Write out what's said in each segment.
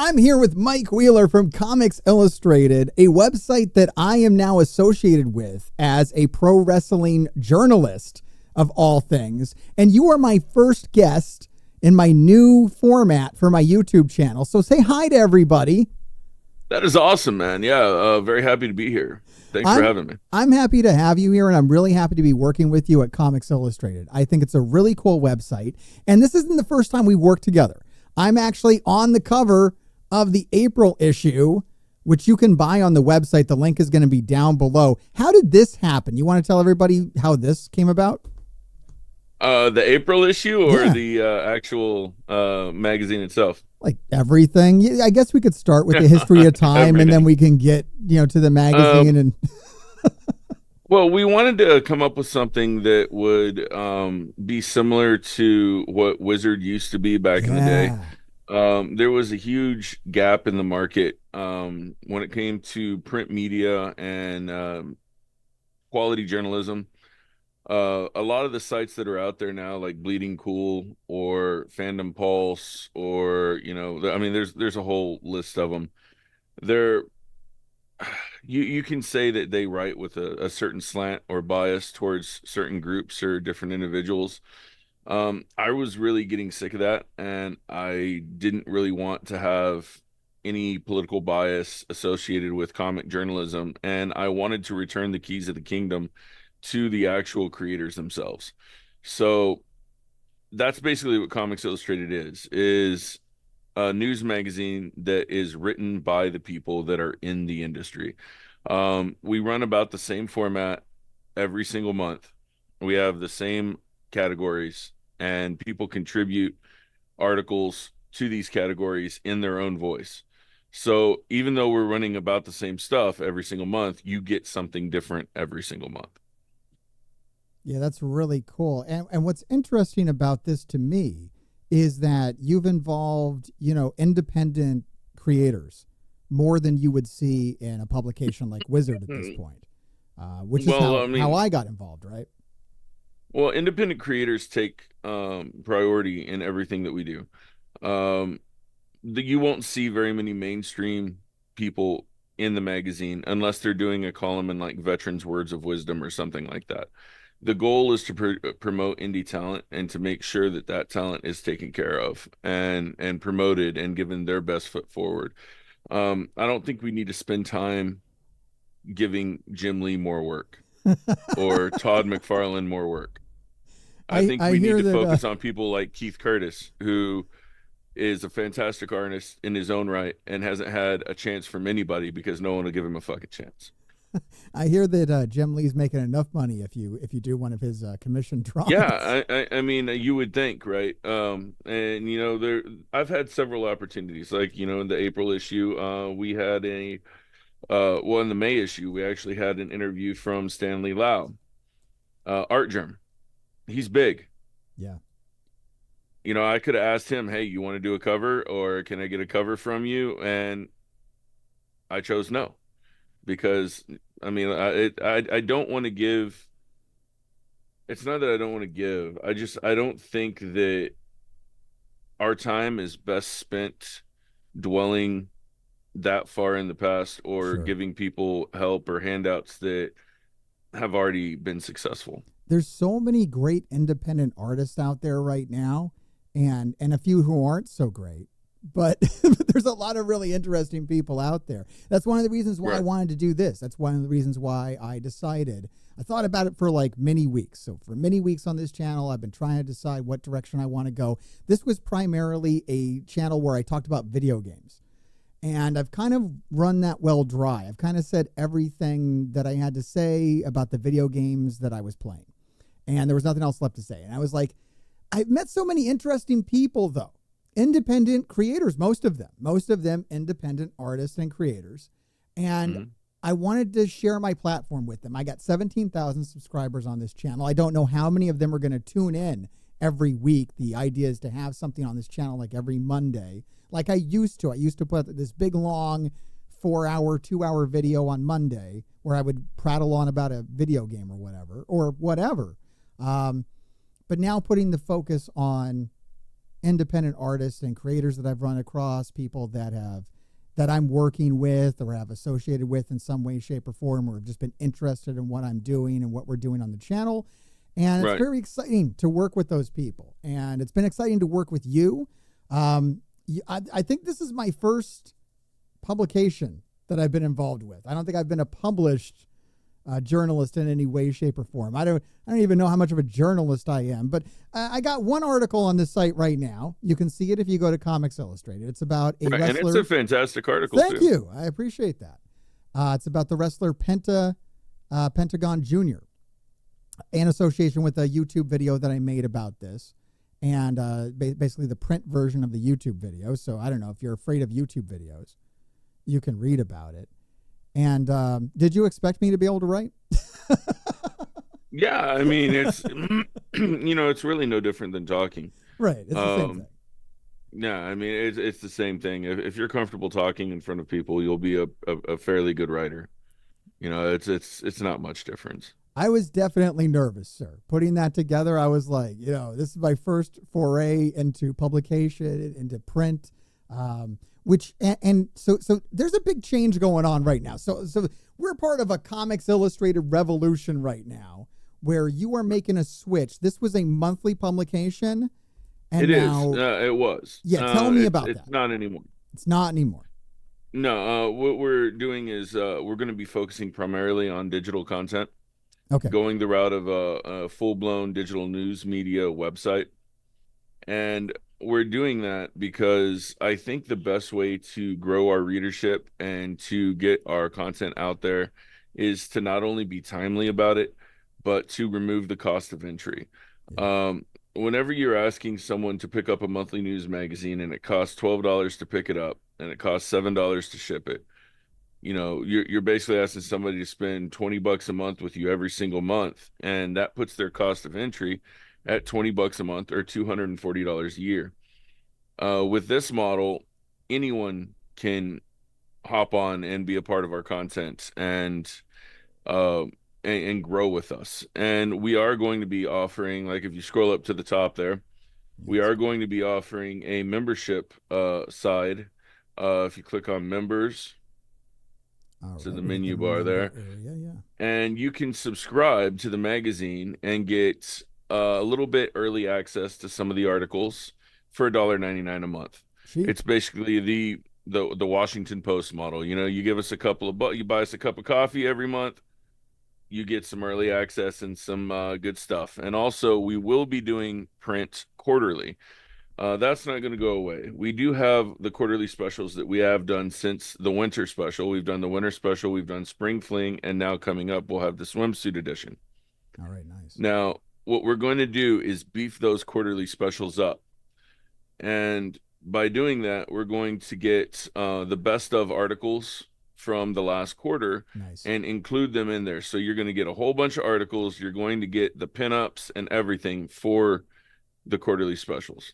I'm here with Mike Wheeler from Comics Illustrated, a website that I am now associated with as a pro wrestling journalist of all things. And you are my first guest in my new format for my YouTube channel. So say hi to everybody. That is awesome, man. Yeah, very happy to be here. Thanks for having me. I'm happy to have you here, and I'm really happy to be working with you at Comics Illustrated. I think it's a really cool website, and this isn't the first time we've worked together. I'm actually on the cover of the April issue, which you can buy on the website. The link is going to be down below. How did this happen? You want to tell everybody how this came about? The April issue or the actual magazine itself? Like everything. Yeah, I guess we could start with the history of time and then we can get, to the magazine. And well, we wanted to come up with something that would be similar to what Wizard used to be back in the day. There was a huge gap in the market when it came to print media and quality journalism. A lot of the sites that are out there now, like Bleeding Cool or Fandom Pulse, or there's a whole list of them. You can say that they write with a certain slant or bias towards certain groups or different individuals. I was really getting sick of that, and I didn't really want to have any political bias associated with comic journalism, and I wanted to return the keys of the kingdom to the actual creators themselves. So that's basically what Comics Illustrated is a news magazine that is written by the people that are in the industry. We run about the same format every single month. We have the same categories, and people contribute articles to these categories in their own voice. So even though we're running about the same stuff every single month, you get something different every single month. Yeah, that's really cool. And what's interesting about this to me is that you've involved, independent creators more than you would see in a publication like Wizard at this point, which is how I got involved, right? Well, independent creators take priority in everything that we do. You won't see very many mainstream people in the magazine unless they're doing a column in like Veterans Words of Wisdom or something like that. The goal is to promote indie talent and to make sure that that talent is taken care of and promoted and given their best foot forward. I don't think we need to spend time giving Jim Lee more work or Todd McFarlane more work. I think we need to focus on people like Keith Curtis, who is a fantastic artist in his own right and hasn't had a chance from anybody because no one will give him a fucking chance. I hear that Jim Lee's making enough money if you do one of his commission drawings. Yeah, I mean, you would think, right? I've had several opportunities, like in the April issue, we had in the May issue, we actually had an interview from Stanley Lau, Art Germ. He's big. Yeah. I could have asked him, hey, you want to do a cover, or can I get a cover from you? And I chose no. Because I don't want to give. It's not that I don't want to give. I don't think that our time is best spent dwelling that far in the past or giving people help or handouts that have already been successful. There's so many great independent artists out there right now, and a few who aren't so great. But there's a lot of really interesting people out there. That's one of the reasons why I wanted to do this. That's one of the reasons why I decided. I thought about it for like many weeks. So for many weeks on this channel, I've been trying to decide what direction I want to go. This was primarily a channel where I talked about video games. And I've kind of run that well dry. I've kind of said everything that I had to say about the video games that I was playing. And there was nothing else left to say. And I was like, I've met so many interesting people, though. Independent creators, most of them independent artists and creators. And I wanted to share my platform with them. I got 17,000 subscribers on this channel. I don't know how many of them are going to tune in every week. The idea is to have something on this channel like every Monday, like I used to. I used to put this big, long 4-hour, 2-hour video on Monday where I would prattle on about a video game or whatever. But now putting the focus on independent artists and creators that I've run across, people that I'm working with or have associated with in some way, shape, or form, or have just been interested in what I'm doing and what we're doing on the channel. And it's very exciting to work with those people. And it's been exciting to work with you. I think this is my first publication that I've been involved with. I don't think I've been a published journalist in any way, shape, or form. I don't even know how much of a journalist I am, but I got one article on the site right now. You can see it if you go to Comics Illustrated. It's about a wrestler. And it's a fantastic article. Thank you. I appreciate that. It's about the wrestler Pentagon Jr. in association with a YouTube video that I made about this, and basically the print version of the YouTube video. So I don't know if you're afraid of YouTube videos, you can read about it. And did you expect me to be able to write? Yeah, I mean, it's it's really no different than talking. Right, it's the same thing. Yeah, I mean, it's the same thing. If you're comfortable talking in front of people, you'll be a fairly good writer. It's not much difference. I was definitely nervous, sir. Putting that together, I was like, this is my first foray into publication, into print. So there's a big change going on right now. So we're part of a Comics Illustrated revolution right now, where you are making a switch. This was a monthly publication, and it was. Yeah, tell me about that. It's not anymore. It's not anymore. No, what we're doing is we're going to be focusing primarily on digital content. Okay. Going the route of a full-blown digital news media website. And we're doing that because I think the best way to grow our readership and to get our content out there is to not only be timely about it, but to remove the cost of entry. Yeah. Whenever you're asking someone to pick up a monthly news magazine and it costs $12 to pick it up and it costs $7 to ship it, you're basically asking somebody to spend $20 a month with you every single month, and that puts their cost of entry at $20 a month or $240 a year. With this model, anyone can hop on and be a part of our content and grow with us. And we are going to be offering, like if you scroll up to the top there, we are going to be offering a membership side. If you click on members, to the menu bar there, and you can subscribe to the magazine and get a little bit early access to some of the articles for $1.99 a month. Cheap. It's basically the Washington Post model. You give us you buy us a cup of coffee every month, you get some early access and some good stuff. And also, we will be doing print quarterly. That's not going to go away. We do have the quarterly specials that we have done since the winter special. We've done the winter special, we've done spring fling, and now coming up, we'll have the swimsuit edition. All right, nice. Now, what we're going to do is beef those quarterly specials up. And by doing that, we're going to get the best of articles from the last quarter and include them in there. So you're going to get a whole bunch of articles. You're going to get the pinups and everything for the quarterly specials.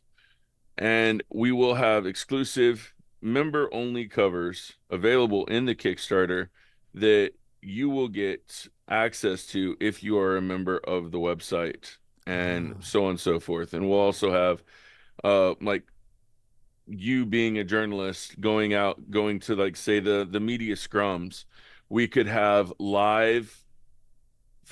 And we will have exclusive member-only covers available in the Kickstarter that you will get access to if you are a member of the website, and so on and so forth. And we'll also have like you being a journalist going to, like, say the media scrums. We could have live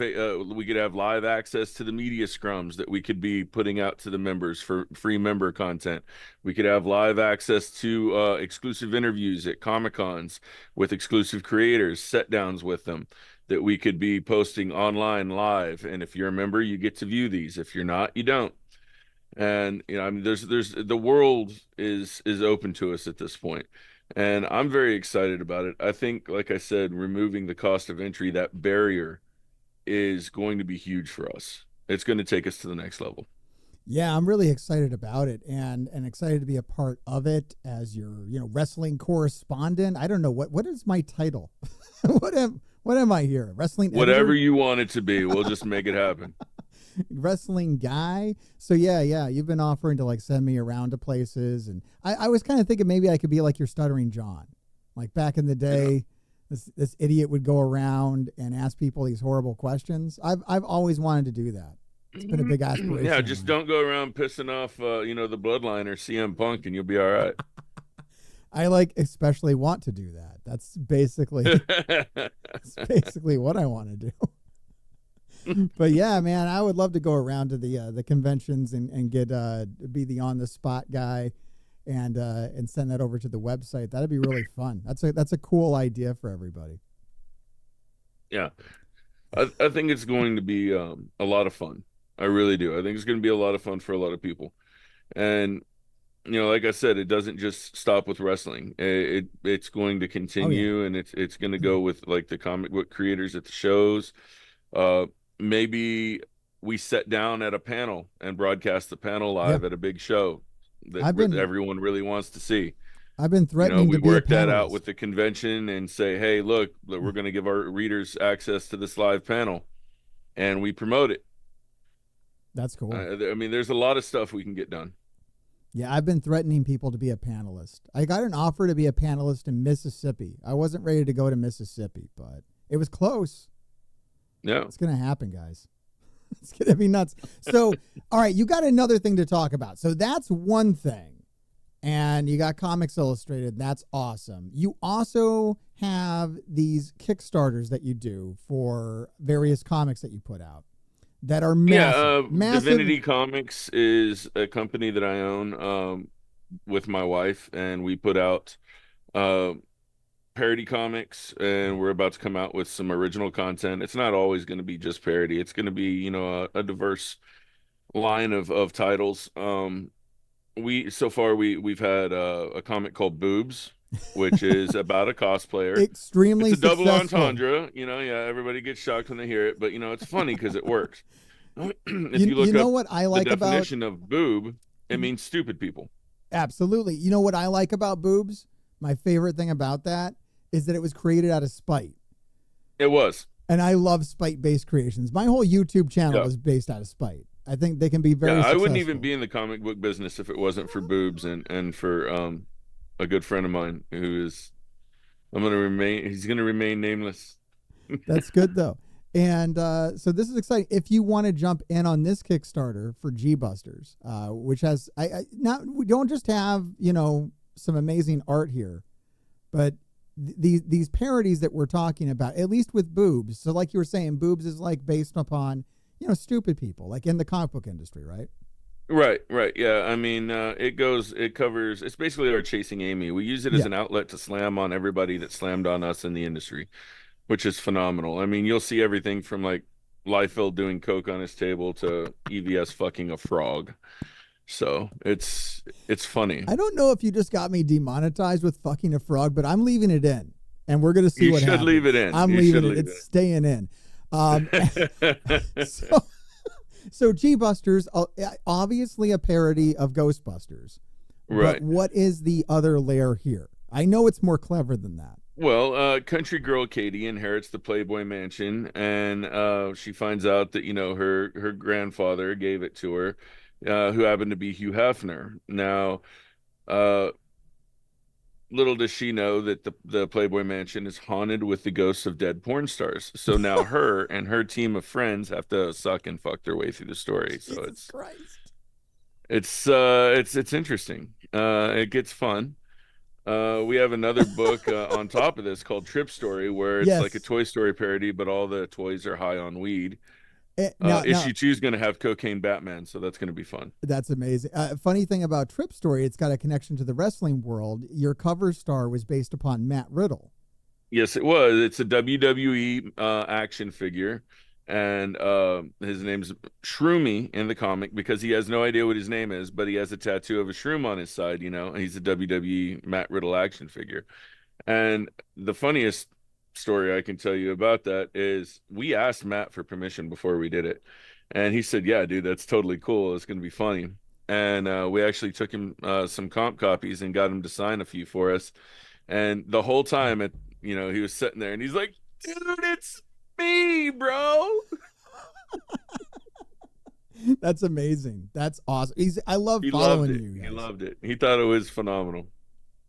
access to the media scrums that we could be putting out to the members for free member content. We could have live access to exclusive interviews at Comic-Cons with exclusive creators, set downs with them that we could be posting online live. And if you're a member, you get to view these. If you're not, you don't. And I mean, there's the world is open to us at this point, and I'm very excited about it. I think, like I said, removing the cost of entry, that barrier, is going to be huge for us. It's going to take us to the next level. Yeah, I'm really excited about it, and excited to be a part of it as your wrestling correspondent. I don't know what is my title. what am I here? Wrestling editor? Whatever you want it to be, we'll just make it happen. Wrestling guy. So yeah, you've been offering to like send me around to places, and I was kind of thinking maybe I could be like your Stuttering John, like back in the day. Yeah. This idiot would go around and ask people these horrible questions. I've always wanted to do that. It's been a big Yeah, aspiration of just mine. don't go around pissing off, the bloodline or CM Punk, and you'll be all right. I like especially want to do that. That's basically it's basically what I want to do. But yeah, man, I would love to go around to the conventions and get be the on the spot guy and send that over to the website. That'd be really fun. That's a cool idea for everybody. Yeah, I think it's going to be a lot of fun. I really do. I think it's going to be a lot of fun for a lot of people. And like I said, it doesn't just stop with wrestling. It's going to Oh yeah. continue, and it's going to go with like the comic book creators at the shows. Uh, Maybe we sit down at a panel and broadcast the panel Yeah. live at a big show that I've been everyone really wants to see. I've been threatening We to be a work that out with panelist. the convention and say, hey, look, we're going to give our readers access to this live panel, and we promote it. That's cool. I mean, there's a lot of stuff we can get done. Yeah, I've been threatening people to be a panelist. I got an offer to be a panelist in Mississippi. I wasn't ready to go to Mississippi, but it was close. Yeah. It's going to happen, guys. It's going to be nuts. So, all right, you got another thing to talk about. So that's one thing. And you got Comics Illustrated. That's awesome. You also have these Kickstarters that you do for various comics that you put out that are massive. Massive. Divinity Comics is a company that I own with my wife, and we put out parody comics, and we're about to come out with some original content. It's not always going to be just parody. It's going to be, a diverse line of titles. We've had a comic called Boobs, which is about a cosplayer. Extremely It's a double successful. entendre. Yeah, everybody gets shocked when they hear it, but it's funny because it works. If You, you look you know up what I the like about definition of boob, it means stupid people. absolutely. You know what I like about Boobs? My favorite thing about that is that it was created out of spite. It was. And I love spite-based creations. My whole YouTube channel Yeah. is based out of spite. I think they can be very Yeah, I successful. wouldn't even be in the comic book business if it wasn't for Boobs and for a good friend of mine who is he's gonna remain nameless. That's good though. And so this is exciting. If you want to jump in on this Kickstarter for G Busters, which has we don't just have some amazing art here, but these parodies that we're talking about, at least with Boobs. So like you were saying, Boobs is like based upon stupid people, like in the comic book industry, right? Right. Yeah. I mean, it's basically our Chasing Amy. We use it as Yeah. an outlet to slam on everybody that slammed on us in the industry, which is phenomenal. I mean, you'll see everything from like Liefeld doing coke on his table to EVS fucking a frog. So it's funny. I don't know if you just got me demonetized with fucking a frog, but I'm leaving it in, and we're gonna see You what should happens. leave it in. I'm You leaving should it. leave It's it. staying in. So, so G Busters, obviously a parody of Ghostbusters, Right. but what is the other layer here? I know it's more clever than that. Well, country girl Katie inherits the Playboy mansion, and she finds out that her grandfather gave it to her, who happened to be Hugh Hefner. Now, uh, little does she know that the Playboy mansion is haunted with the ghosts of dead porn stars. So now her and her team of friends have to suck and fuck their way through the story. So Jesus Christ. it's interesting. It gets fun. We have another book on top of this called Trip Story, where it's like a Yes. Toy Story parody, but all the toys are high on weed. Now, Issue 2 is going to have Cocaine Batman, so that's going to be fun. that's amazing. Funny thing about Trip Story, it's got a connection to the wrestling world. Your cover star was based upon Matt Riddle. Yes, it was. It's a WWE action figure, and his name's Shroomy in the comic because he has no idea what his name is, but he has a tattoo of a shroom on his side. And he's a WWE Matt Riddle action figure. And the funniest story I can tell you about that is we asked Matt for permission before we did it, and he said, "Yeah, dude, that's totally cool. It's going to be funny." And we actually took him some comp copies and got him to sign a few for us. And the whole time, he was sitting there, and he's like, "Dude, it's me, bro." That's amazing. That's awesome. I love He following loved it. you guys. He loved it. He thought it was phenomenal.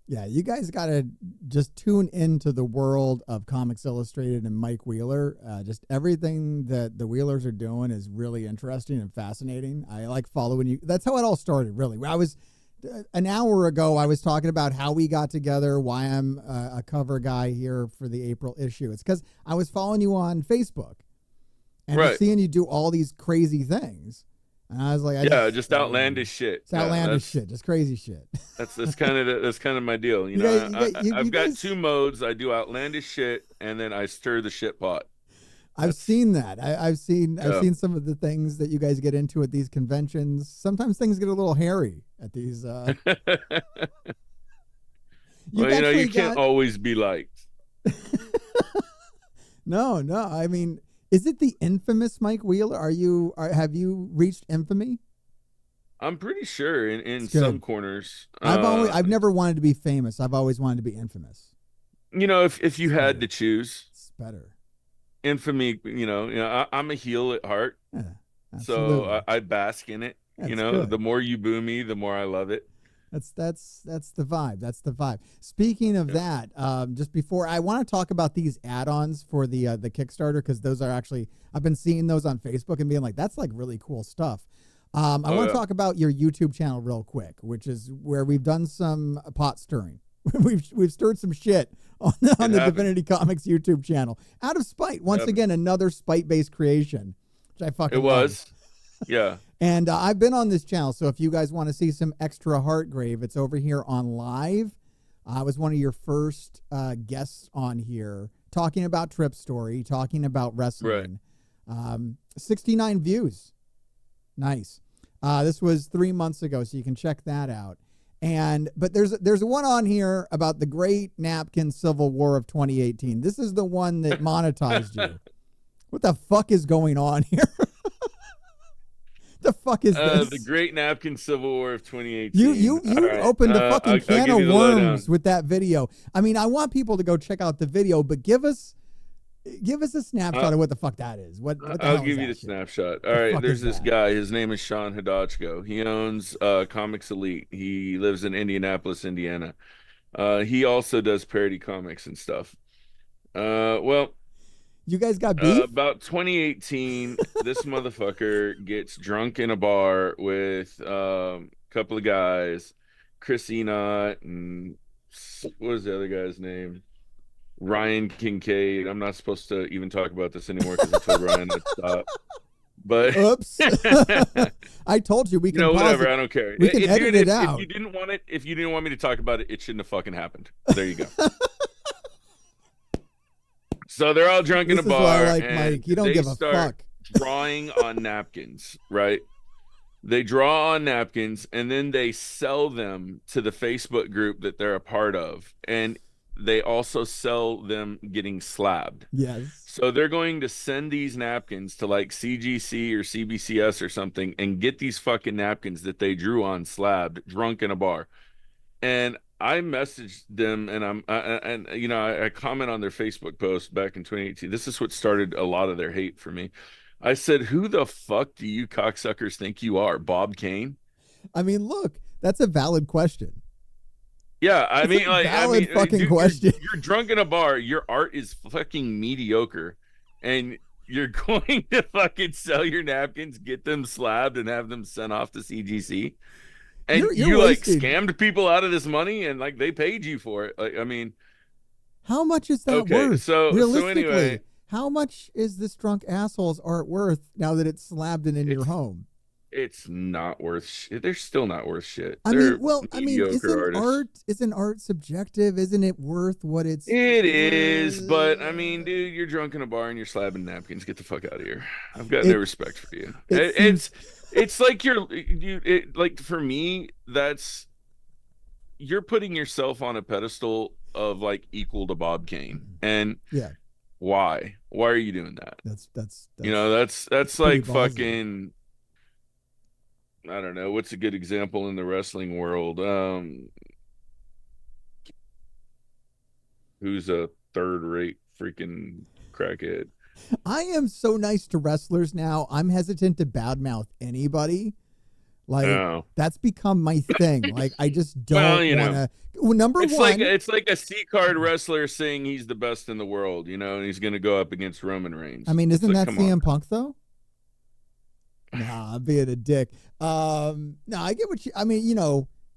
Yeah, you guys got to just tune into the world of Comics Illustrated and Mike Wheeler. Just everything that the Wheelers are doing is really interesting and fascinating. I like following you. That's how it all started, really. I was an hour ago, I was talking about how we got together, why I'm a cover guy here for the April issue. It's because I was following you on Facebook and just seeing you do all these crazy things. And I was like, just outlandish shit. It's outlandish shit, just crazy shit. That's kind of my deal. I've got two modes. I do outlandish shit, and then I stir the shit pot. I've seen that. I've seen some of the things that you guys get into at these conventions. Sometimes things get a little hairy at these. You can't always be liked. No. I mean, is it the infamous Mike Wheeler? Have you reached infamy? I'm pretty sure in some corners. I've never wanted to be famous. I've always wanted to be infamous. If you had to choose, it's better. Infamy, I'm a heel at heart. Yeah, so I bask in it. That's good. The more you boo me, the more I love it. That's the vibe. That's the vibe. Speaking of that, just before I want to talk about these add-ons for the Kickstarter, because those are actually, I've been seeing those on Facebook and being like, that's like really cool stuff. I want to talk about your YouTube channel real quick, which is where we've done some pot stirring. we've stirred some shit on the Divinity Comics YouTube channel out of spite. Once again, another spite-based creation, which I fucking love. Yeah. And I've been on this channel, so if you guys want to see some extra Heartgrave, it's over here on live. I was one of your first guests on here talking about Trip Story, talking about wrestling. Right. 69 views. Nice. This was 3 months ago, so you can check that out. But there's one on here about the Great Napkin Civil War of 2018. This is the one that monetized you. What the fuck is going on here? The fuck is this? The Great Napkin Civil War of 2018. You opened the fucking can of worms with that video. I mean, I want people to go check out the video, but give us a snapshot of what the fuck that is. I'll give you the snapshot. All right, there's this guy. His name is Sean Hidachko. He owns Comics Elite. He lives in Indianapolis, Indiana. He also does parody comics and stuff. You guys got beef? About 2018, this motherfucker gets drunk in a bar with a couple of guys, Chris Enoch and what was the other guy's name? Ryan Kincaid. I'm not supposed to even talk about this anymore because I told Ryan to stop. But oops. I told you we can whatever, I don't care. We can edit it out. If you didn't want me to talk about it, it shouldn't have fucking happened. There you go. So they're all drunk in a bar. This is why I like Mike. You don't give a fuck. Drawing on napkins, right? They draw on napkins and then they sell them to the Facebook group that they're a part of. And they also sell them getting slabbed. Yes. So they're going to send these napkins to like CGC or CBCS or something and get these fucking napkins that they drew on slabbed, drunk in a bar. And I messaged them and I comment on their Facebook post back in 2018. This is what started a lot of their hate for me. I said, who the fuck do you cocksuckers think you are, Bob Kane? I mean, look, that's a valid question. Yeah, valid fucking question. You're drunk in a bar. Your art is fucking mediocre, and you're going to fucking sell your napkins, get them slabbed, and have them sent off to CGC. And you like scammed people out of this money, and like they paid you for it. Like, I mean, how much is that worth? So anyway, how much is this drunk asshole's art worth now that it's slabbed and in your home? It's not worth shit. They're still not worth shit. Isn't art subjective? Isn't it worth what it's? It is, but I mean, dude, you're drunk in a bar and you're slabbing napkins. Get the fuck out of here. I've got no respect for you. It's like like for me, you're putting yourself on a pedestal of like equal to Bob Kane, and yeah, why are you doing that? That's that's like ballsy. Fucking. I don't know what's a good example in the wrestling world. Who's a third-rate freaking crackhead? I am so nice to wrestlers now. I'm hesitant to badmouth anybody. Like that's become my thing. Like I just don't want to. Well, number one, It's like a C card wrestler saying he's the best in the world, and he's going to go up against Roman I Reigns. mean, It's isn't like, that come on. CM Punk though? Nah, I'm being a dick. No, I get what you. I mean,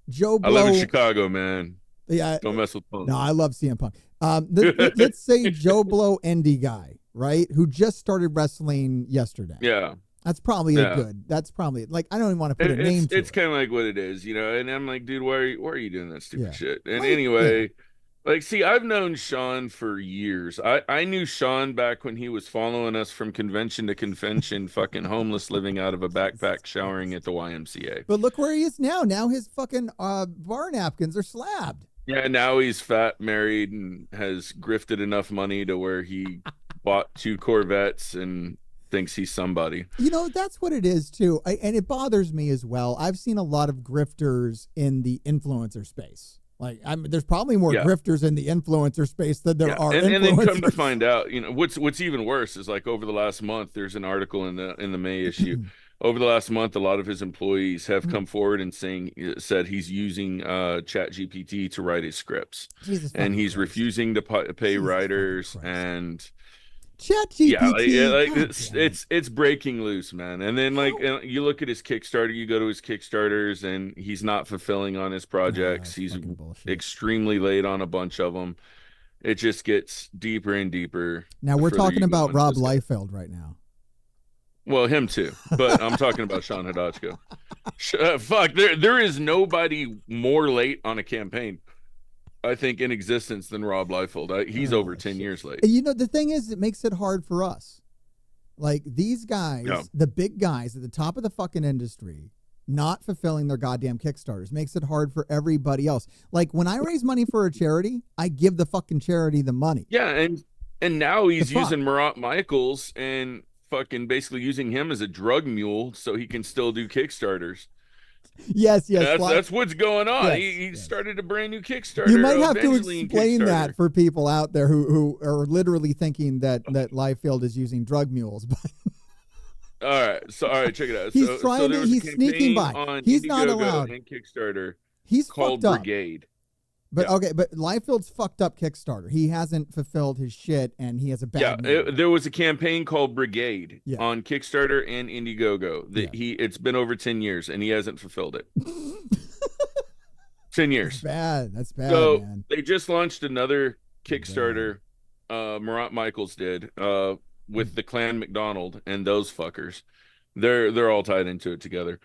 Joe I live in Blow. Chicago, man. Yeah, Don't mess with Punk. no, I love CM Punk. Let's say Joe Blow indie guy, right? Who just started wrestling yesterday. Yeah. That's probably Yeah. that's probably like, I don't even want to put a name to It's it. kind of like what it is, and I'm like, dude, why are you doing that stupid Yeah. shit? And Like, yeah. anyway, like, see, I've known Sean for years. I knew Sean back when he was following us from convention to convention, fucking homeless, living out of a backpack, showering at the YMCA. But look where he is now. Now his fucking bar napkins are slabbed. Yeah, now he's fat, married, and has grifted enough money to where he bought 2 Corvettes and thinks he's somebody. That's what it is too. And it bothers me as well. I've seen a lot of grifters in the influencer space. Like, there's probably more grifters in the influencer space than there are influencers. And then come to find out, what's even worse is, like, over the last month, there's an article in the May issue. Over the last month, a lot of his employees have come forward and said he's using ChatGPT to write his scripts, and he's refusing to pay writers, and ChatGPT. it's breaking loose, man. And then, like, you look at his Kickstarter, you go to his Kickstarters, and he's not fulfilling on his projects. He's extremely late on a bunch of them. It just gets deeper and deeper. Now we're talking about Rob Liefeld right now. Well, him too, but I'm talking about Sean Hodachko. Fuck, there is nobody more late on a campaign, I think, in existence than Rob Liefeld. He's over 10 years late. The thing is, it makes it hard for us. Like, these guys, the big guys at the top of the fucking industry, not fulfilling their goddamn Kickstarters makes it hard for everybody else. Like, when I raise money for a charity, I give the fucking charity the money. Yeah, and now he's using Murat Michaels and fucking basically using him as a drug mule so he can still do Kickstarters. Yes. That's what's going on. He started a brand new Kickstarter. You might have to explain that for people out there who are literally thinking that Liefeld is using drug mules. All right, check it out. He's sneaking by. He's not allowed. And Kickstarter. He's called Brigade. But but Liefeld's fucked up Kickstarter. He hasn't fulfilled his shit, and he has a bad. There was a campaign called Brigade on Kickstarter and Indiegogo. It's been over 10 years, and he hasn't fulfilled it. 10 years. That's bad. So man. They just launched another Kickstarter. Murat Michaels did with the Clan McDonald and those fuckers. They're all tied into it together.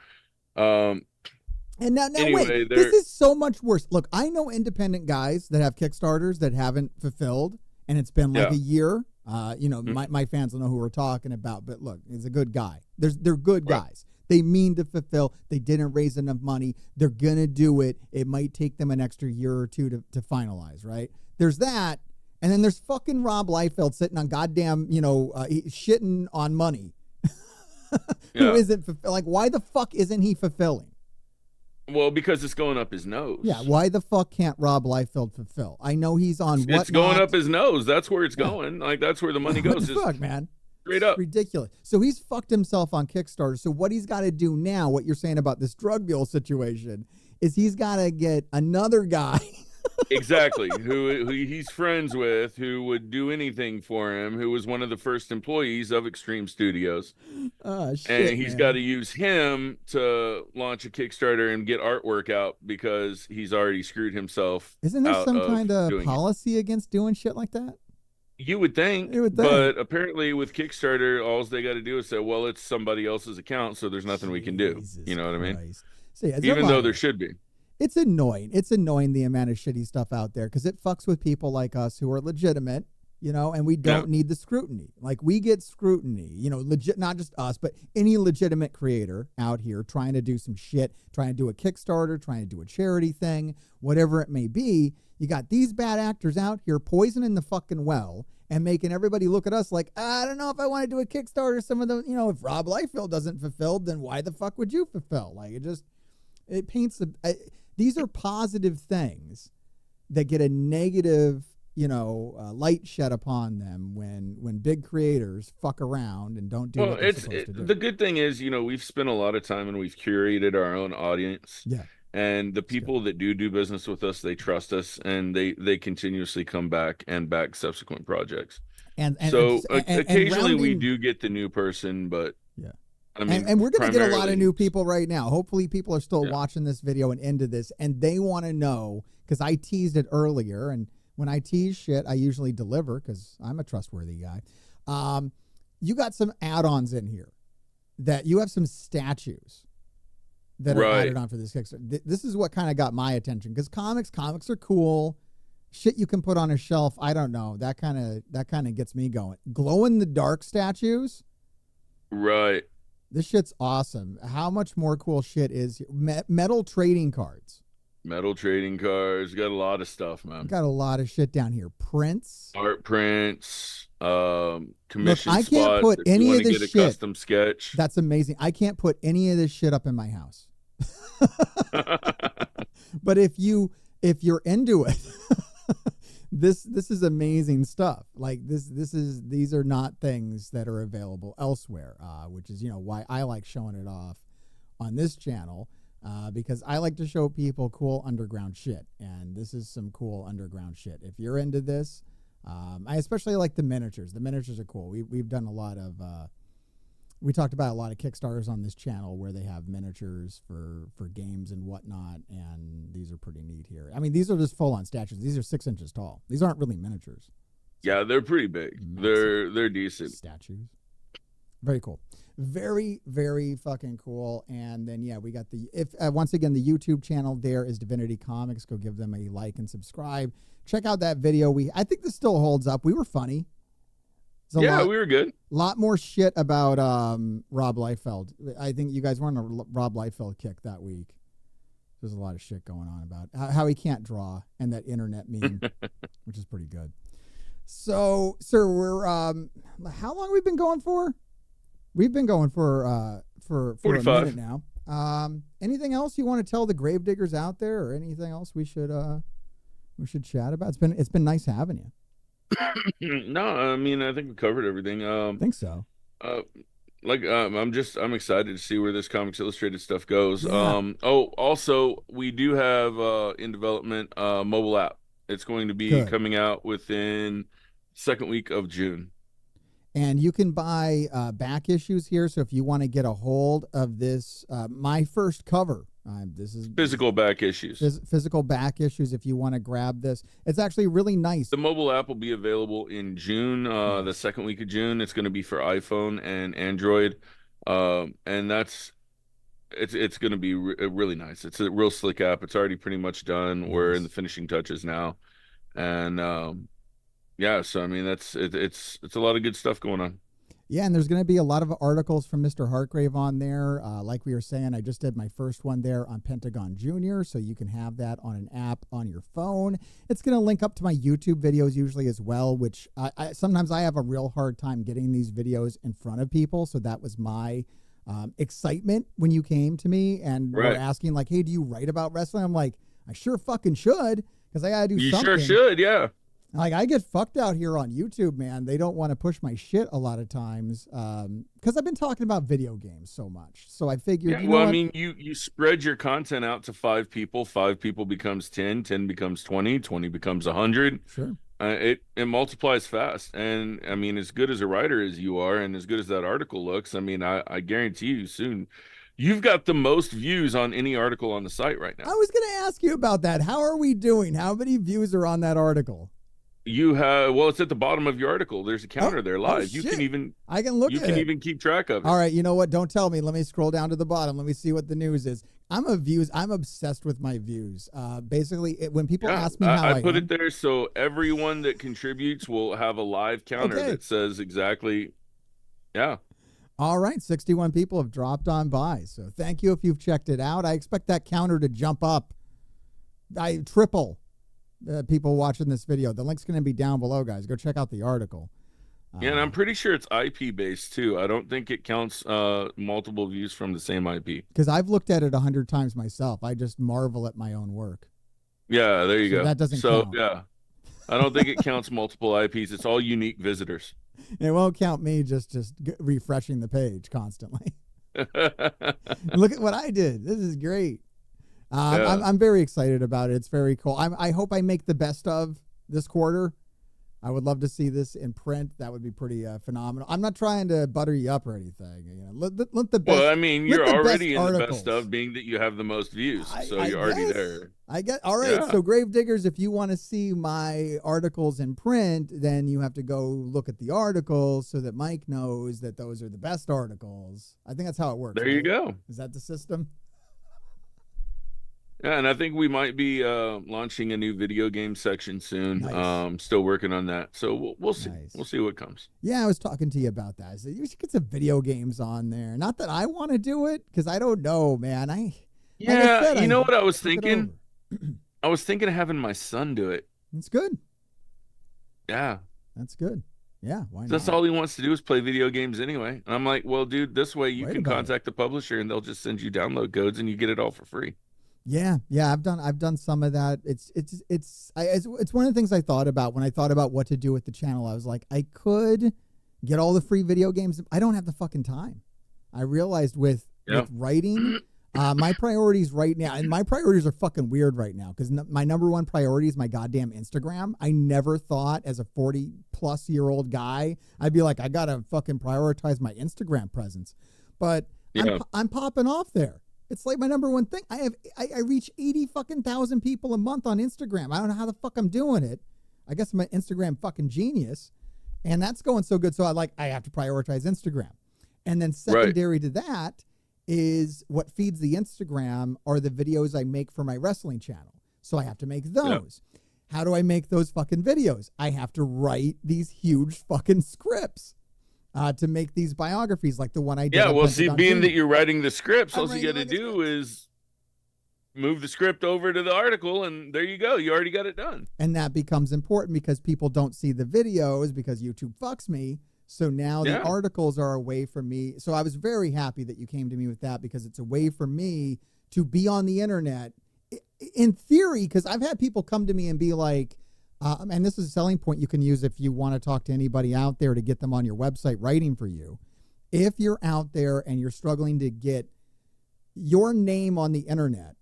And now anyway, wait, this is so much worse. Look, I know independent guys that have Kickstarters that haven't fulfilled, and it's been like a year. My fans will know who we're talking about, but look, he's a good guy. They're good guys. They mean to fulfill. They didn't raise enough money. They're going to do it. It might take them an extra year or two to finalize, right? There's that. And then there's fucking Rob Liefeld sitting on goddamn, shitting on money. Who isn't, like, why the fuck isn't he fulfilling? Well, because it's going up his nose. Yeah, why the fuck can't Rob Liefeld fulfill? I know he's on what. It's going up his nose. That's where it's going. Like, that's where the money goes. What the fuck, man? Straight up. Ridiculous. So he's fucked himself on Kickstarter. So what he's got to do now, what you're saying about this drug mule situation, is he's got to get another guy. Exactly. Who he's friends with, who would do anything for him, who was one of the first employees of Extreme Studios. Oh, shit, and he's got to use him to launch a Kickstarter and get artwork out because he's already screwed himself. Isn't there some kind of policy against doing shit like that? You would think, but apparently with Kickstarter, all they got to do is say, well, it's somebody else's account, so there's nothing we can do. You know what I mean? See, even though there should be. It's annoying. It's annoying, the amount of shitty stuff out there, because it fucks with people like us who are legitimate, and we don't need the scrutiny. Like, we get scrutiny, legit, not just us, but any legitimate creator out here trying to do some shit, trying to do a Kickstarter, trying to do a charity thing, whatever it may be. You got these bad actors out here poisoning the fucking well and making everybody look at us like, I don't know if I want to do a Kickstarter. Some of the, if Rob Liefeld doesn't fulfill, then why the fuck would you fulfill? Like, it paints these are positive things that get a negative, light shed upon them when big creators fuck around and don't do what they're supposed to do. The good thing is, we've spent a lot of time and we've curated our own audience. Yeah. And the people that do business with us, they trust us, and they continuously come back and back subsequent projects. So And occasionally we rounding, do get the new person, but yeah. I mean, And we're going to get a lot of primarily, new people right now. Hopefully people are still yeah. watching this video and into this, and they want to know, because I teased it earlier, and when I tease shit, I usually deliver because I'm a trustworthy guy. You got some add-ons in here that you have some statues that are added on for this Kickstarter. This is what kind of got my attention, because comics are cool. Shit you can put on a shelf, I don't know. That kind of gets me going. Glow in the dark statues. Right. This shit's awesome. How much more cool shit is here? Metal trading cards. Metal trading cards. Got a lot of stuff, man. Got a lot of shit down here. Prints. Art prints. Commission Look, I can't spots put if any you want of to this get a shit. custom sketch. That's amazing. I can't put any of this shit up in my house. But if you're into it, this is amazing stuff. Like these are not things that are available elsewhere, which is, why I like showing it off on this channel, because I like to show people cool underground shit, and this is some cool underground shit. If you're into this, I especially like the miniatures. The miniatures are cool. We've done a lot of we talked about a lot of Kickstarters on this channel where they have miniatures for games and whatnot, and these are pretty neat here. I mean, these are just full-on statues. These are 6 inches tall. These aren't really miniatures. Yeah, they're pretty big. They're decent statues. Very cool. Very, very fucking cool. And then, yeah, we got once again, the YouTube channel there is Divinity Comics. Go give them a like and subscribe. Check out that video. I think this still holds up. We were funny. We were good. A lot more shit about Rob Liefeld. I think you guys were on a Rob Liefeld kick that week. There's a lot of shit going on about how he can't draw and that internet meme, which is pretty good. So, sir, we're how long have we been going for? We've been going for 45 a minute now. Anything else you want to tell the gravediggers out there, or anything else we should chat about? It's been nice having you. No, I mean, I think we covered everything. I think so. I'm excited to see where this Comics Illustrated stuff goes. Yeah. Also, we do have in development mobile app. It's going to be coming out within second week of June. And you can buy back issues here. So if you want to get a hold of this, my first cover. This is physical back issues. Physical back issues. If you want to grab this, it's actually really nice. The mobile app will be available in June, the second week of June. It's going to be for iPhone and Android, and it's going to be really nice. It's a real slick app. It's already pretty much done. Nice. We're in the finishing touches now, and so I mean it's a lot of good stuff going on. Yeah, and there's going to be a lot of articles from Mr. Hartgrave on there. Like we were saying, I just did my first one there on Pentagon Junior, so you can have that on an app on your phone. It's going to link up to my YouTube videos usually as well, which sometimes I have a real hard time getting these videos in front of people, so that was my excitement when you came to me and were asking, like, hey, do you write about wrestling? I'm like, I sure fucking should, because I got to do something. You sure should, yeah. Like, I get fucked out here on YouTube, man. They don't want to push my shit a lot of times because I've been talking about video games so much. So I figured, I mean, you spread your content out to 5 people. 5 people becomes 10. 10 becomes 20. 20 becomes 100. Sure. It multiplies fast. And, I mean, as good as a writer as you are and as good as that article looks, I mean, I guarantee you soon you've got the most views on any article on the site right now. I was going to ask you about that. How are we doing? How many views are on that article? You have, well, it's at the bottom of your article. There's a counter there live. You can even even keep track of it. All right, you know what? Don't tell me. Let me scroll down to the bottom. Let me see what the news is. I'm obsessed with my views. Basically, when people ask me how I put it there, so everyone that contributes will have a live counter that says exactly, yeah. All right, 61 people have dropped on by. So thank you if you've checked it out. I expect that counter to jump up. Triple. People watching this video. The link's going to be down below, guys. Go check out the article. Yeah, and I'm pretty sure it's IP based too. I don't think it counts multiple views from the same IP. Because I've looked at it 100 times myself. I just marvel at my own work. Yeah, there you go. That doesn't count. Yeah, I don't think it counts multiple IPs. It's all unique visitors. It won't count me just refreshing the page constantly. Look at what I did. This is great. Yeah. I'm very excited about it. It's very cool. I hope I make the best of this quarter. I would love to see this in print. That would be pretty phenomenal. I'm not trying to butter you up or anything. You know, let the best. Well, I mean, Let you're the best already in the best articles. of, being that you have the most views, so I you're already guess. there. I get all right. Yeah. So Gravediggers, if you want to see my articles in print, then you have to go look at the articles so that Mike knows that those are the best articles. I think that's how it works, There you right? go. Is that the system? Yeah, and I think we might be launching a new video game section soon. Nice. Still working on that, so we'll see. Nice. We'll see what comes. Yeah, I was talking to you about that. I said you should get some video games on there. Not that I want to do it because I don't know, man. Like I Yeah, said, you know what I was took it thinking? over. I was thinking of having my son do it. It's good. Yeah, That's good. Yeah, why not? that's all he wants to do is play video games anyway. And I'm like, well, dude, this way you Right can about it. contact the publisher and they'll just send you download codes and you get it all for free. Yeah, I've done some of that. It's one of the things I thought about when I thought about what to do with the channel. I was like, I could get all the free video games. I don't have the fucking time. I realized with writing, my priorities right now, and my priorities are fucking weird right now because my number one priority is my goddamn Instagram. I never thought as a 40-plus-year-old guy I'd be like, I gotta fucking prioritize my Instagram presence, but I'm popping off there. It's like my number one thing. I reach 80 fucking thousand people a month on Instagram. I don't know how the fuck I'm doing it. I guess I'm an Instagram fucking genius, and that's going so good. So I have to prioritize Instagram, and then secondary to that is what feeds the Instagram are the videos I make for my wrestling channel. So I have to make those. Yep. How do I make those fucking videos? I have to write these huge fucking scripts. To make these biographies like the one I did. Yeah, well, see, being that you're writing the scripts, all you got to do is move the script over to the article, and there you go. You already got it done. And that becomes important because people don't see the videos because YouTube fucks me. So now the articles are a way for me. So I was very happy that you came to me with that because it's a way for me to be on the internet. In theory, because I've had people come to me and be like, and this is a selling point you can use if you want to talk to anybody out there to get them on your website writing for you. If you're out there and you're struggling to get your name on the internet,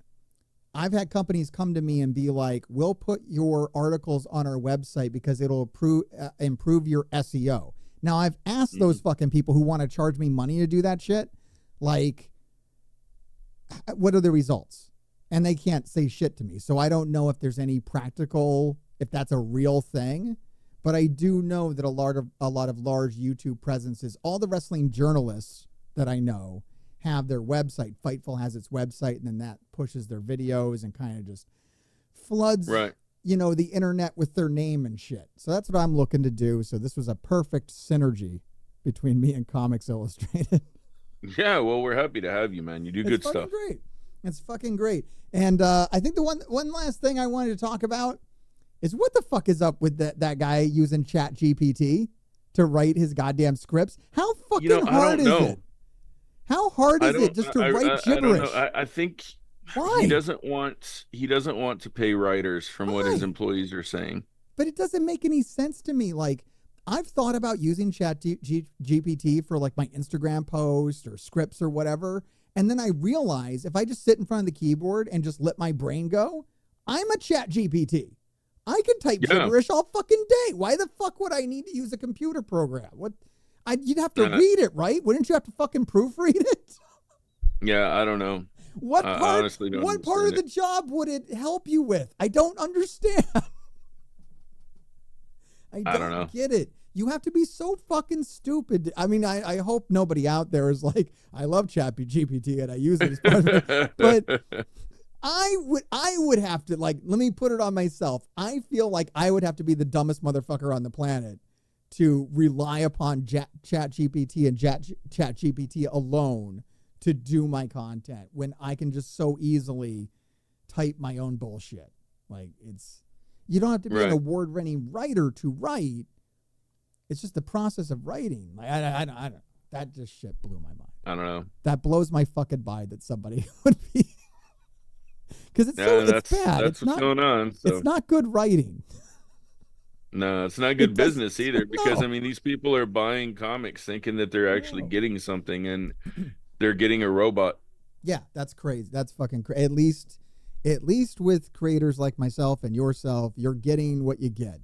I've had companies come to me and be like, we'll put your articles on our website because it'll improve your SEO. Now, I've asked those fucking people who want to charge me money to do that shit, like, what are the results? And they can't say shit to me. So I don't know if there's any practical, if that's a real thing, but I do know that a lot of large YouTube presences, all the wrestling journalists that I know have their website. Fightful has its website, and then that pushes their videos and kind of just floods, the internet with their name and shit. So that's what I'm looking to do. So this was a perfect synergy between me and Comics Illustrated. Yeah, well, we're happy to have you, man. You do good stuff. Great. It's fucking great. And I think the one last thing I wanted to talk about is what the fuck is up with that guy using Chat GPT to write his goddamn scripts? How fucking hard is it? How hard is it just to write gibberish? I think why he doesn't want to pay writers from what his employees are saying. But it doesn't make any sense to me. Like, I've thought about using Chat GPT for like my Instagram posts or scripts or whatever. And then I realize if I just sit in front of the keyboard and just let my brain go, I'm a Chat GPT. I can type gibberish all fucking day. Why the fuck would I need to use a computer program? You'd have to read it, right? Wouldn't you have to fucking proofread it? Yeah, I don't know. What part of the job would it help you with? I don't understand. I don't know. Get it. You have to be so fucking stupid. I mean, I hope nobody out there is like, I love ChatGPT and I use it as part of it. But I would have to, like, let me put it on myself. I feel like I would have to be the dumbest motherfucker on the planet to rely upon ChatGPT and ChatGPT alone to do my content when I can just so easily type my own bullshit. Like, you don't have to be an award-winning writer to write. It's just the process of writing. Like, I don't. That just shit blew my mind. I don't know. That blows my fucking mind that somebody would be. Because it's bad. That's what's going on. So. It's not good writing. No, it's not good business either. Because I mean, these people are buying comics thinking that they're actually getting something, and they're getting a robot. Yeah, that's crazy. That's fucking crazy. At least at least with creators like myself and yourself, you're getting what you get.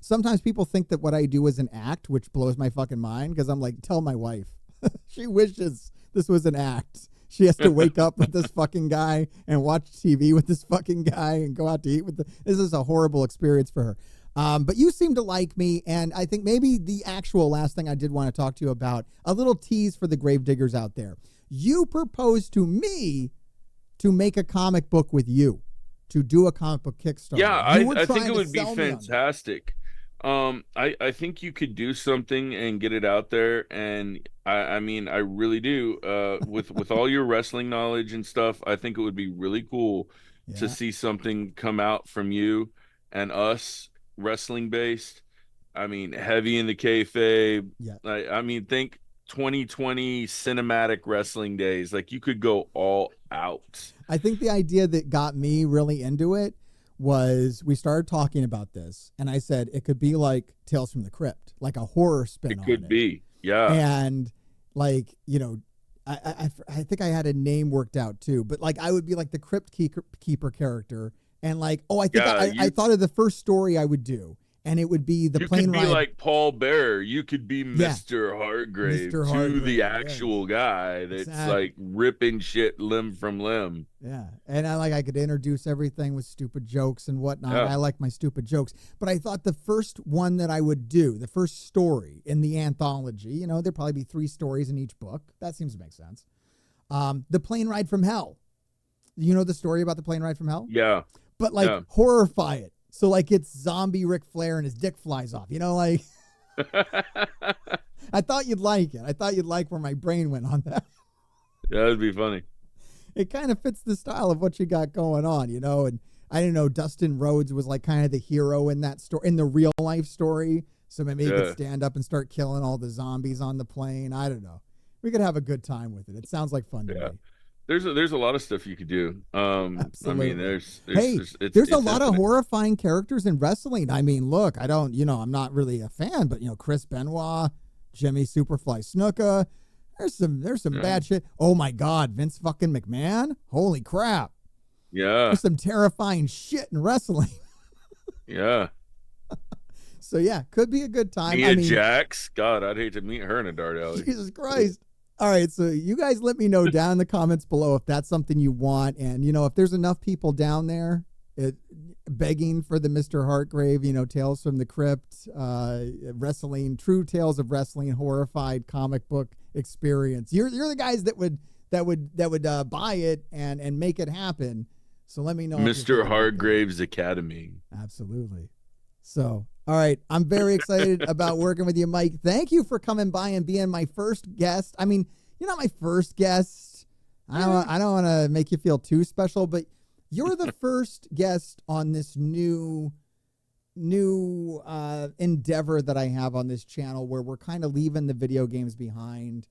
Sometimes people think that what I do is an act, which blows my fucking mind, because I'm like, tell my wife. She wishes this was an act. She has to wake up with this fucking guy and watch TV with this fucking guy and go out to eat with this is a horrible experience for her. But you seem to like me, and I think maybe the actual last thing I did want to talk to you about, a little tease for the gravediggers out there. You proposed to me to make a comic book with you, to do a comic book Kickstarter. Yeah, I think it would be fantastic. I think you could do something and get it out there, and I mean, I really do. With all your wrestling knowledge and stuff, I think it would be really cool to see something come out from you and us, wrestling based. I mean, heavy in the kayfabe. Yeah. I mean, think 2020 cinematic wrestling days. Like, you could go all out. I think the idea that got me really into it was we started talking about this, and I said it could be like Tales from the Crypt, like a horror spin on it. It could be, yeah. And like, you know, I think I had a name worked out too, but like I would be like the Crypt Keeper character, and like, oh, I think I thought of the first story I would do, and it would be the plane ride. You could be like Paul Bearer. You could be Mr. Hargrave to the actual guy that's like ripping shit limb from limb. Yeah, and I could introduce everything with stupid jokes and whatnot. Yeah. I like my stupid jokes, but I thought the first one that I would do, the first story in the anthology, you know, there'd probably be 3 stories in each book. That seems to make sense. The plane ride from hell. You know the story about the plane ride from hell? Yeah. But like horrify it. So like it's zombie Ric Flair and his dick flies off, you know, like I thought you'd like it. I thought you'd like where my brain went on that. Yeah, that'd be funny. It kind of fits the style of what you got going on, you know, and I don't know, Dustin Rhodes was like kind of the hero in that story, in the real life story. So maybe he could stand up and start killing all the zombies on the plane. I don't know. We could have a good time with it. It sounds like fun to me. There's a lot of stuff you could do. Absolutely. I mean, there's a lot of horrifying characters in wrestling. I mean, look, I'm not really a fan, but you know, Chris Benoit, Jimmy Superfly Snuka, there's some bad shit. Oh my God, Vince fucking McMahon, holy crap! Yeah, there's some terrifying shit in wrestling. Yeah. So yeah, could be a good time. Mia Jax, God, I'd hate to meet her in a dart alley. Jesus Christ. All right, so you guys let me know down in the comments below if that's something you want. And, you know, if there's enough people down there begging for the Mr. Hartgrave, you know, Tales from the Crypt, wrestling, true tales of wrestling, horrified comic book experience. You're the guys that would buy it and make it happen. So let me know. Mr. Hargrave's Academy. Absolutely. So, all right. I'm very excited about working with you, Mike. Thank you for coming by and being my first guest. I mean, you're not my first guest. I don't want to make you feel too special, but you're the first guest on this new endeavor that I have on this channel, where we're kind of leaving the video games behind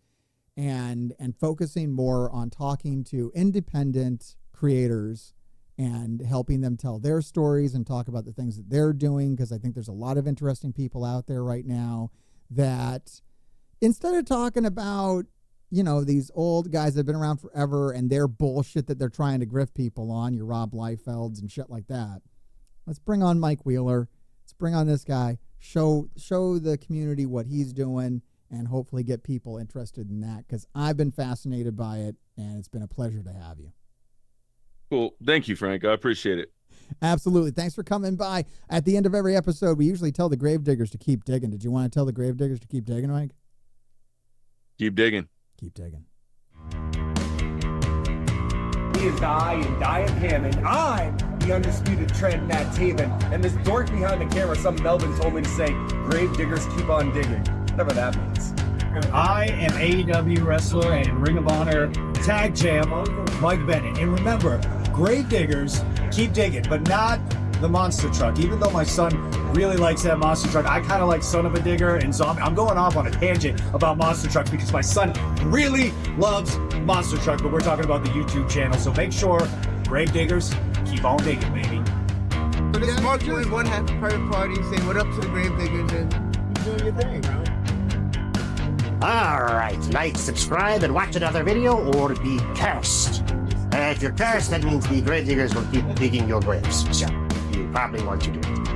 and focusing more on talking to independent creators and helping them tell their stories and talk about the things that they're doing, because I think there's a lot of interesting people out there right now that, instead of talking about, you know, these old guys that have been around forever and their bullshit that they're trying to grift people on, your Rob Liefelds and shit like that, let's bring on Mike Wheeler. Let's bring on this guy, show the community what he's doing, and hopefully get people interested in that, because I've been fascinated by it, and it's been a pleasure to have you. Cool. Thank you, Frank. I appreciate it. Absolutely. Thanks for coming by. At the end of every episode, we usually tell the gravediggers to keep digging. Did you want to tell the gravediggers to keep digging, Mike? Keep digging. Keep digging. He is I, and I am him, and I'm the undisputed trend Nat Taven. And this dork behind the camera, some Melvin told me to say, gravediggers keep on digging. Whatever that means. I am AEW wrestler and Ring of Honor tag champ Mike Bennett. And remember, gravediggers keep digging, but not the monster truck. Even though my son really likes that monster truck, I kind of like Son of a Digger, and so I'm going off on a tangent about monster trucks because my son really loves monster truck, but we're talking about the YouTube channel, so make sure, gravediggers, keep on digging, baby. So this is Mark doing one half private party, saying what up to the gravediggers, and you're doing your thing, bro. Alright, like, subscribe, and watch another video, or be cursed. if you're cursed, that means the grave diggers will keep digging your graves. So you probably want to do it.